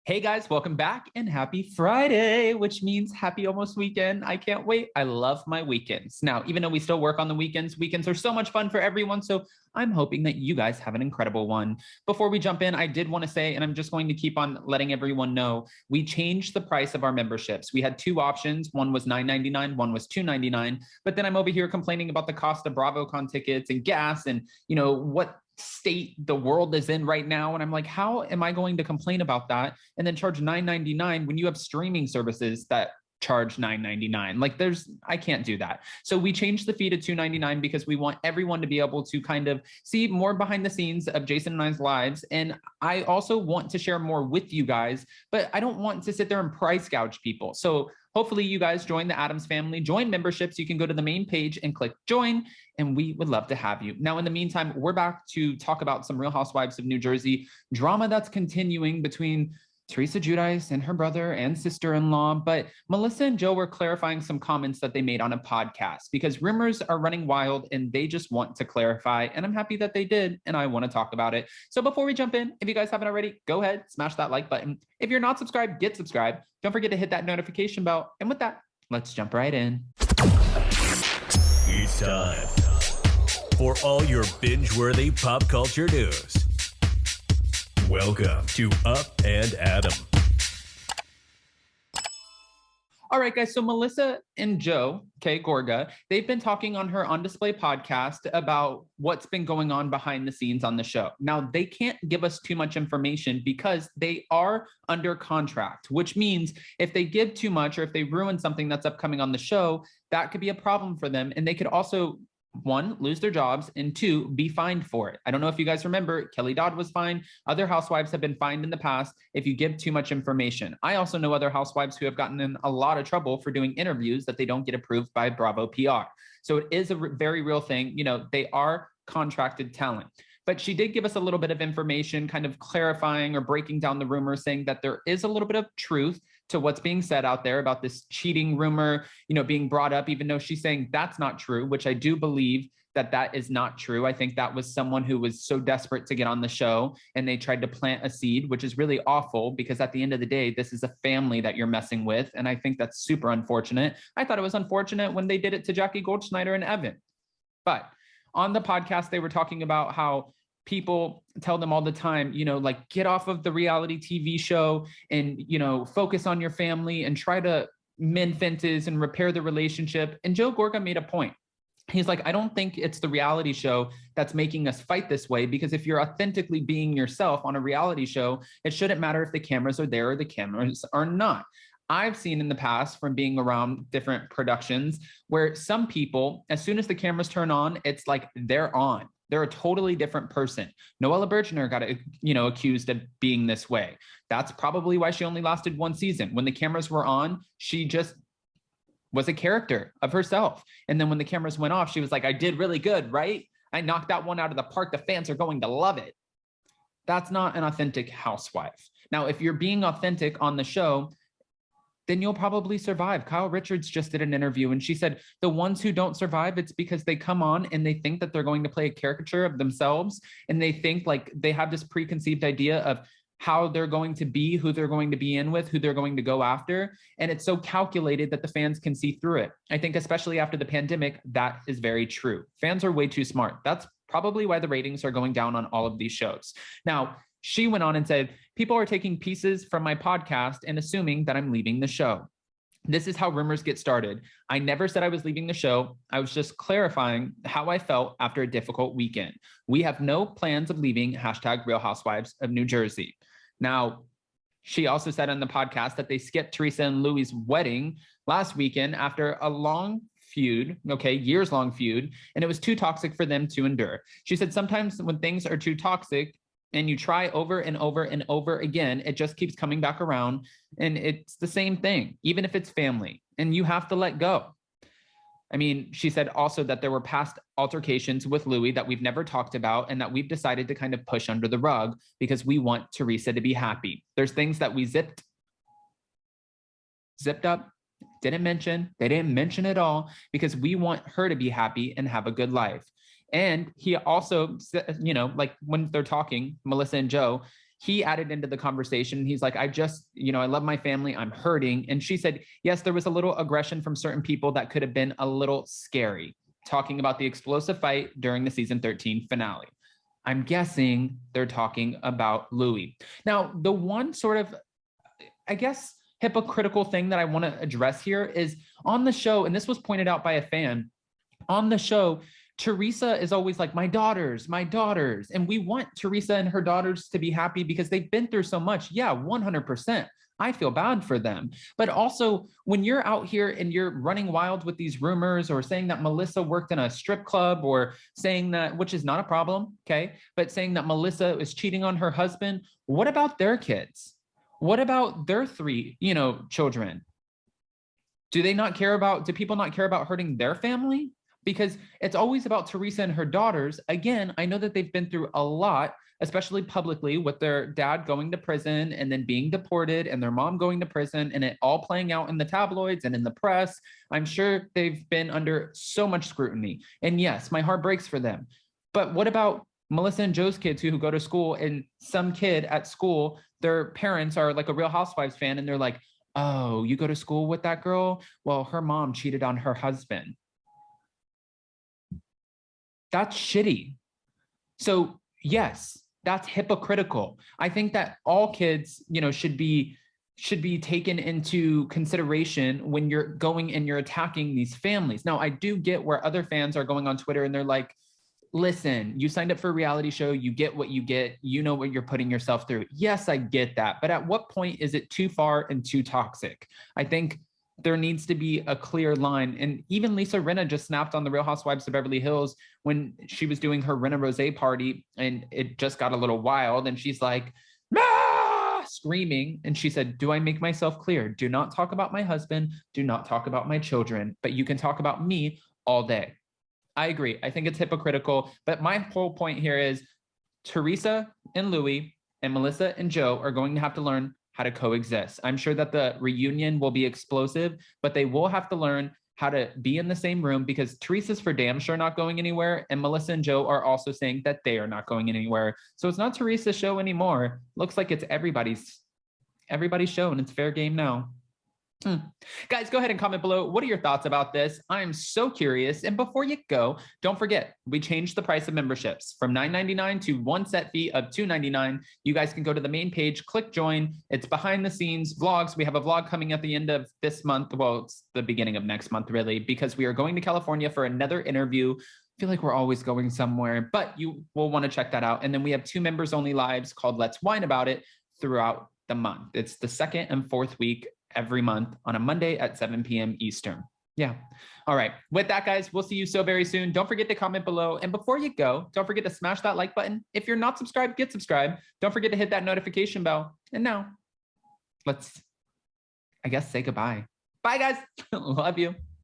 Hey guys, welcome back and happy Friday, which means happy almost weekend. I can't wait. I love my weekends. Now, even though we still work on the weekends, weekends are so much fun for everyone. So I'm hoping that you guys have an incredible one. Before we jump in, I did want to say, and I'm just going to keep on letting everyone know, we changed the price of our memberships. We had two options. One was $9.99, one was $2.99. But then I'm over here complaining about the cost of BravoCon tickets and gas and, what state the world is in right now. And I'm like, how am I going to complain about that and then charge $9.99 when you have streaming services that charge $9.99? Like I can't do that. So we changed the fee to $2.99 because we want everyone to be able to kind of see more behind the scenes of Jason and I's lives. And I also want to share more with you guys, but I don't want to sit there and price gouge people. So hopefully you guys join the Addams family, join memberships. You can go to the main page and click join, and we would love to have you. Now, in the meantime, we're back to talk about some Real Housewives of New Jersey drama that's continuing between Teresa Giudice and her brother and sister-in-law. But Melissa and Joe were clarifying some comments that they made on a podcast because rumors are running wild and they just want to clarify. And I'm happy that they did, and I want to talk about it. So before we jump in, if you guys haven't already, go ahead, smash that like button. If you're not subscribed, get subscribed. Don't forget to hit that notification bell. And with that, let's jump right in. It's time for all your binge-worthy pop culture news. Welcome to Up and Adam. All right, guys. So Melissa and Joe, Gorga, they've been talking on her On Display podcast about what's been going on behind the scenes on the show. Now, they can't give us too much information because they are under contract, which means if they give too much or if they ruin something that's upcoming on the show, that could be a problem for them. And they could also, one, lose their jobs, and two, be fined for it. I don't know if you guys remember, Kelly Dodd was fined. Other housewives have been fined in the past if you give too much information. I also know other housewives who have gotten in a lot of trouble for doing interviews that they don't get approved by Bravo PR. So it is a very real thing. They are contracted talent. But she did give us a little bit of information, kind of clarifying or breaking down the rumor, saying that there is a little bit of truth to what's being said out there about this cheating rumor, being brought up, even though she's saying that's not true, which I do believe that is not true. I think that was someone who was so desperate to get on the show and they tried to plant a seed, which is really awful because at the end of the day, this is a family that you're messing with. And I think that's super unfortunate. I thought it was unfortunate when they did it to Jackie Goldschneider and Evan. But on the podcast, they were talking about how people tell them all the time, get off of the reality TV show and, focus on your family and try to mend fences and repair the relationship. And Joe Gorga made a point. He's like, I don't think it's the reality show that's making us fight this way, because if you're authentically being yourself on a reality show, it shouldn't matter if the cameras are there or the cameras are not. I've seen in the past from being around different productions where some people, as soon as the cameras turn on, it's like they're on. They're a totally different person. Noella Bergner got, accused of being this way. That's probably why she only lasted one season. When the cameras were on, she just was a character of herself. And then when the cameras went off, she was like, I did really good, right? I knocked that one out of the park. The fans are going to love it. That's not an authentic housewife. Now, if you're being authentic on the show, then you'll probably survive. Kyle Richards just did an interview and she said, the ones who don't survive, it's because they come on and they think that they're going to play a caricature of themselves. And they think like they have this preconceived idea of how they're going to be, who they're going to be in with, who they're going to go after. And it's so calculated that the fans can see through it. I think especially after the pandemic, that is very true. Fans are way too smart. That's probably why the ratings are going down on all of these shows. Now, she went on and said, people are taking pieces from my podcast and assuming that I'm leaving the show. This is how rumors get started. I never said I was leaving the show. I was just clarifying how I felt after a difficult weekend. We have no plans of leaving #Real Housewives of New Jersey. Now, she also said on the podcast that they skipped Teresa and Louis' wedding last weekend after a long feud, years-long feud, and it was too toxic for them to endure. She said sometimes when things are too toxic, and you try over and over and over again, it just keeps coming back around. And it's the same thing, even if it's family, and you have to let go. I mean, she said also that there were past altercations with Louis that we've never talked about and that we've decided to kind of push under the rug because we want Teresa to be happy. There's things that we zipped up, didn't mention. They didn't mention it all because we want her to be happy and have a good life. And he also, like when they're talking, Melissa and Joe, he added into the conversation. He's like, I just, I love my family. I'm hurting. And she said, yes, there was a little aggression from certain people that could have been a little scary, talking about the explosive fight during the season 13 finale. I'm guessing they're talking about Louis. Now, the one sort of, I guess, hypocritical thing that I want to address here is on the show, and this was pointed out by a fan, on the show, Teresa is always like, my daughters. And we want Teresa and her daughters to be happy because they've been through so much. Yeah, 100%. I feel bad for them. But also, when you're out here and you're running wild with these rumors or saying that Melissa worked in a strip club or saying that, which is not a problem, okay, but saying that Melissa is cheating on her husband, what about their kids? What about their 3, children? Do people not care about hurting their family? Because it's always about Teresa and her daughters. Again, I know that they've been through a lot, especially publicly, with their dad going to prison and then being deported and their mom going to prison and it all playing out in the tabloids and in the press. I'm sure they've been under so much scrutiny. And yes, my heart breaks for them. But what about Melissa and Joe's kids who go to school, and some kid at school, their parents are like a Real Housewives fan and they're like, oh, you go to school with that girl? Well, her mom cheated on her husband. That's shitty. So yes, that's hypocritical. I think that all kids, should be taken into consideration when you're going and you're attacking these families. Now, I do get where other fans are going on Twitter and they're like, listen, you signed up for a reality show, you get what you get, you know what you're putting yourself through. Yes, I get that. But at what point is it too far and too toxic? I think there needs to be a clear line. And even Lisa Rinna just snapped on the Real Housewives of Beverly Hills when she was doing her Rinna Rosé party and it just got a little wild. And she's like, ah! Screaming. And she said, do I make myself clear? Do not talk about my husband. Do not talk about my children, but you can talk about me all day. I agree. I think it's hypocritical. But my whole point here is Teresa and Louis and Melissa and Joe are going to have to learn how to coexist. I'm sure that the reunion will be explosive, but they will have to learn how to be in the same room because Teresa's for damn sure not going anywhere. And Melissa and Joe are also saying that they are not going anywhere. So it's not Teresa's show anymore. Looks like it's everybody's show and it's fair game now. Guys, go ahead and comment below. What are your thoughts about this? I'm so curious. And before you go, don't forget, we changed the price of memberships from $9.99 to one set fee of $2.99. You guys can go to the main page, click join. It's behind the scenes vlogs. We have a vlog coming at the end of this month. Well, it's the beginning of next month, really, because we are going to California for another interview. I feel like we're always going somewhere, but you will want to check that out. And then we have 2 members only lives called Let's Whine About It throughout the month. It's the 2nd and 4th week every month on a Monday at 7 p.m. Eastern. Yeah. All right. With that, guys, we'll see you so very soon. Don't forget to comment below. And before you go, don't forget to smash that like button. If you're not subscribed, get subscribed. Don't forget to hit that notification bell. And now let's, I guess, say goodbye. Bye, guys. Love you.